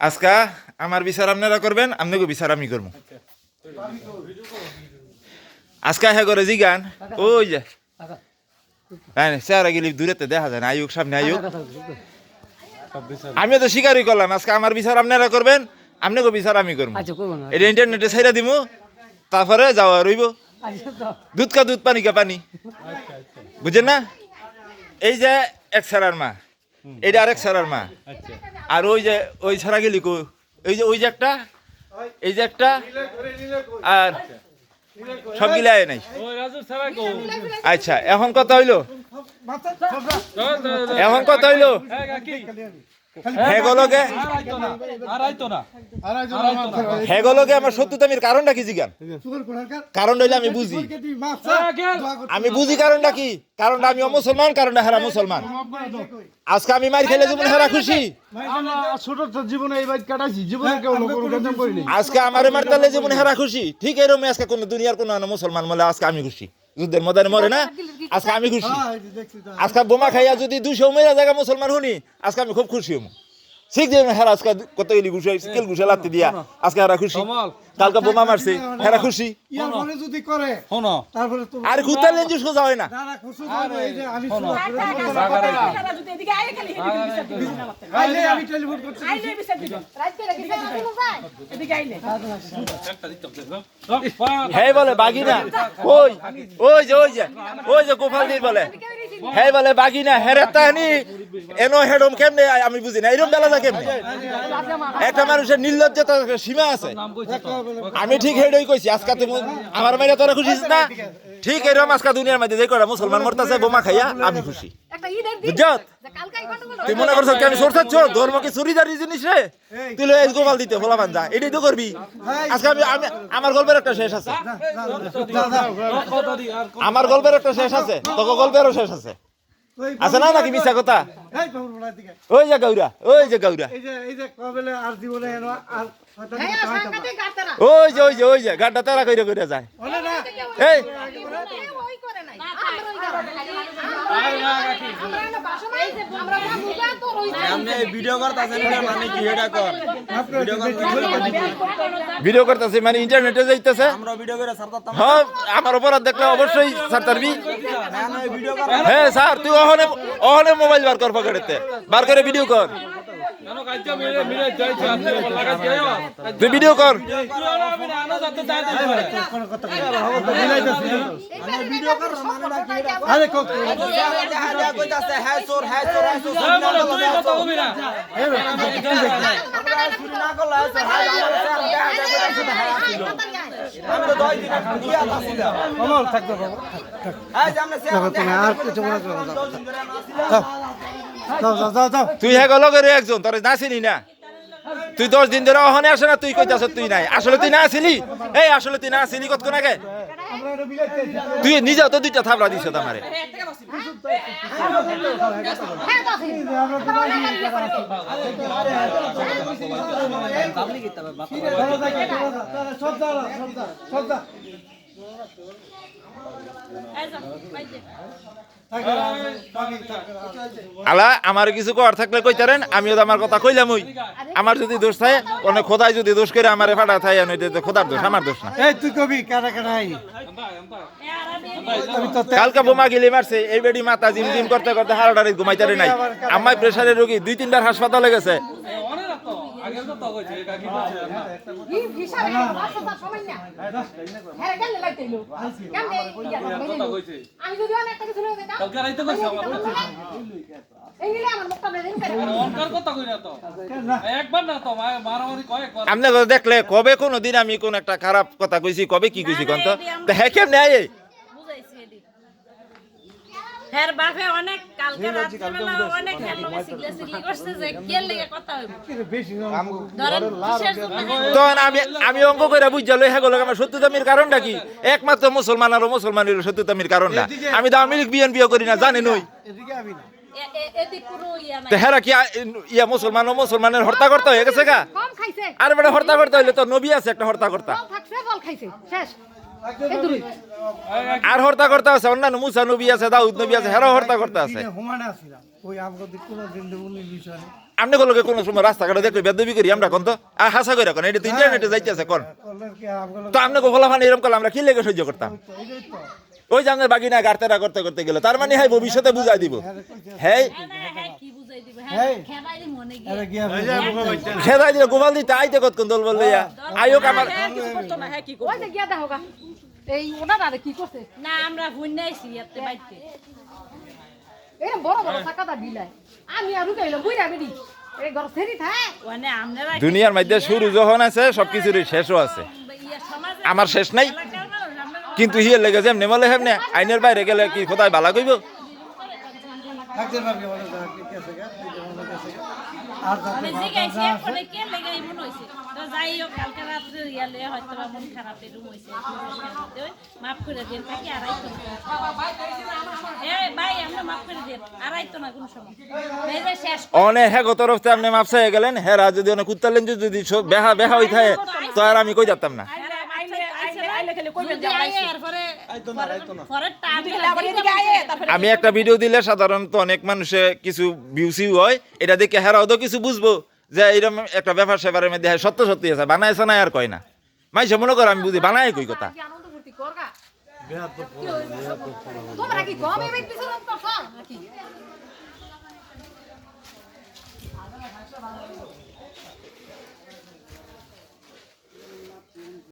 আজকা আমার বিচার আপনারা করবেন, আপনাকে বিচার আমি করবো। আজকা হ্যাঁ করে জিগান ওই যে চেহারা গেলি দূরেতে দেখা যায় না, আয়ুক সামনে আয়ুক। আমিও তো স্বীকারই করলাম আজকে আমার বিচার আপনারা করবেন, আপনাকে বিচার আমি করবো। এটা ইন্টারনেটে ছাইরা দিব, তারপরে যাওয়া রইব। দুধ কা দুধ, পানি কা পানি, বুঝেন না? এই যে এক ছাড়ার মা, এইটা আরেক ছাড়ার মা। আর ওই যে ওই ছাড়া গেলি কো, এই যে ওই যে একটা, এই যে একটা, আর সব গিলাই নাই। আচ্ছা এখন কথা হইলো, এখন কথা হইলো হেগলকে আমার সত্যতামির কারণটা কি জিগান? কারণ হইলে আমি বুঝি, আমি বুঝি কারণটা কি। কারণটা আমি মুসলমান, কারণটা হেরা মুসলমান। আজকে আমি মার খেলে জীবনে হেরা খুশি, আজকে আমার মারতালে জীবনে হেরা খুশি। ঠিক এরকম আজকে কোন দুনিয়ার কোন মুসলমান বলে আজকে আমি খুশি। যুদ্ধের ময়দানে মরে না, আজকে আমি খুশি। আজকে বোমা খাইয়া যদি 200 মেরা জায়গা মুসলমান শুনি, আজকে আমি খুব খুশি হবো। ঠিক যে হেরা আজকে কত গেলি ঘুষে স্কেল ঘুষে লাগতে দিয়া আজকে হেরা খুশি। কালকে বোমা মারছে হেরা খুশি। আর খুঁতালে যে সোজা হয় না। হ্যাঁ বলে বাগিনা, ওই ওই যে ওই যে ওই যে গোপালদির বলে, হ্যাঁ বলে বাগিনা হেরে তাহানি এনো হেডম কেমনে আমি বুঝি না। এরকম বেলা যায় কেমনে? একটা মানুষের নির্লজ্জতার সীমা আছে। আমি ঠিক হেডই কইছি, আজকে তুমি আমার মাইরা তোরা খুশি না? ঠিক এরকম আজকে দুনিয়ার মধ্যে যে কটা মুসলমান মরতাছে বোমা খাইয়া আমি খুশি। বুঝছত? তুই মনে করছ আমি চোর চাচ্ছ? ধর্ম কি চুরিদারি জিনিস রে? তুই লয়ে গোপাল দিতে হলা বান্ধা, এটাই তো করবি। আজকে আমি আমার গল্পের একটা শেষ আছে, আমার গল্পের একটা শেষ আছে, তোকে গল্পেরও শেষ আছে। আছে না নাকি মিছা কথা? ওই যে গৌরা, ওই যে গৌরা, ওই যে ওই যে ওই যে গাড্ডা তারা কইরা কইরা যায়। এই ভিডিও করতেছে মানে ইন্টারনেটে যাইতেছে। হ্যাঁ আমার অপরাধ দেখলে অবশ্যই স্যার তারবি। হ্যাঁ স্যার তুই ওখানে ওখানে মোবাইল বার কর, পকেটেতে বার করে ভিডিও কর, তুই ভিডিও কর। তুই হ্যাঁ গেল করে একজন তোর নাচিনি না, তুই 10 দিন ধরে ওখানে আসে না, তুই কইতাছ তুই নাই। আসলে তুই না আসিলি, এই আসলে তুই না আসিলি কতক্ষণ আগে? তুই নিজেও তো 2টা থাবড়া দিছ আমারে। আলা আমার কিছু করার থাকলে কইতারেন, আমিও তো আমার কথা কইলাম। ওই আমার যদি দোষ থাকে, অনেক খোদাই যদি দোষ করে আমারে ফাটা থাকে, খোদার দোষ, আমার দোষ না। তুই কবি কারা কারা কালকে বোমা গিলি মারছে, এই বেডি মাথা জিম জিম করতে করতে হারাডারে ঘুমাইতারে নাই। আমার প্রেসারের রোগী 2-3বার হাসপাতালে গেছে। আপনি দেখলে কবে কোনো দিন আমি কোন একটা খারাপ কথা কইছি, কবে কি কইছি কোন তো হ্যাঁ কেমনে আয় হের বাপে অনেক কালকে রাত্রিবেলা অনেক হেলমে সিগলে সিগলি করছে যে কে লাগা কথা হইব ধরেন কিসের জন্য। তখন আমি অঙ্ক কইরা বুঝা লই হেগো আমার সত্যতামির কারণটা কি? একমাত্র মুসলমান আর মুসলমানের সত্যতামির কারণটা। আমি তো আওয়ামী লীগ বিএনপিও করি না, জানেন ওই তো হেরা কি ইয়া মুসলমান ও মুসলমানের হত্যা করতে হয়ে গেছে গা? আর বেটা হত্যা করতে হইলে তো নবী আছে একটা হত্যা করতে। আর হত্যা করতে আছে অন্যান্য মুসা নবী আছে দাউদ নবী আছে হেরাও হত্যা করতে আছে আপনি গুলোকে কোন সময় রাস্তাঘাটে দেখলে বেদবি করি আমরা কোন তো আর হাসা করে কোন এটা তো ইন্টারনেটে যাইতেছে কোন তো আপনি গোফলা এরকম করলে আমরা কি লেগে সহ্য করতাম ওই যে আমাদের বাগিনা গাড়তেরা করতে করতে গেল তার মানে হ্যাঁ ভবিষ্যতে বুঝাই দিব হ্যাঁ কি বুঝাই দিব হ্যাঁ খেবাইলি মনে গিয়ে খেদাই দিলে গোপাল দিতে আইতে কতক্ষণ দল বললে আয়োক আমার কিছু করতো না হ্যাঁ কি করব ওই যে গিয়া দেখো গা এই ওটা না কি করছে না আমরা হুইনাইছি এতে বাইতে এরকম বড় বড় টাকাটা বিলাই আমি আর রুকাইলাম বুইরা বেরি এই ঘর ফেরি থাক মানে আমরা দুনিয়ার মধ্যে শুরু যখন আছে সবকিছুরই শেষও আছে সমাজে আমার শেষ নাই এলাকার মানুষ আমরা কিন্তু হিয়ে লেগে যেমনি বলে হেমনে আইনের বাইরে গেলে কি কোথায় বালা কইব মানে জিগাইছে পরে কে লাগাই মন হইছে তো যাই হোক কালকে রাত্রে ইয়ালে হয়তো বা মন খারাপ এরকম হইছে মাফ করে দেন তাকে আড়াইতো ভাই আমরা মাফ করে দেন আড়াইতো না কোনো সময় এই যে শেষ অনেক হ্যাঁ তরফ থেকে আপনি মাপসা হয়ে গেলেন হেরা যদি অনেক উত্তালেন যদি বেহা বেহা হই থাকে তো আর আমি কই যেতাম না আমি একটা ভিডিও দিলে সাধারণত অনেক মানুষে কিছু ভিউসিউ হয় এটা দেখে হেরাও তো কিছু বুঝবো যে এইরকম একটা ব্যাপার সেবারের মধ্যে সত্য সত্যি আছে বানাইছে না আর কয় না মাইসে মনে করো আমি বুঝি বানাই কই কথা আনন্দ ফুর্তি করগা তোমরা কি কম এই ব্যক্তি সব করছ নাকি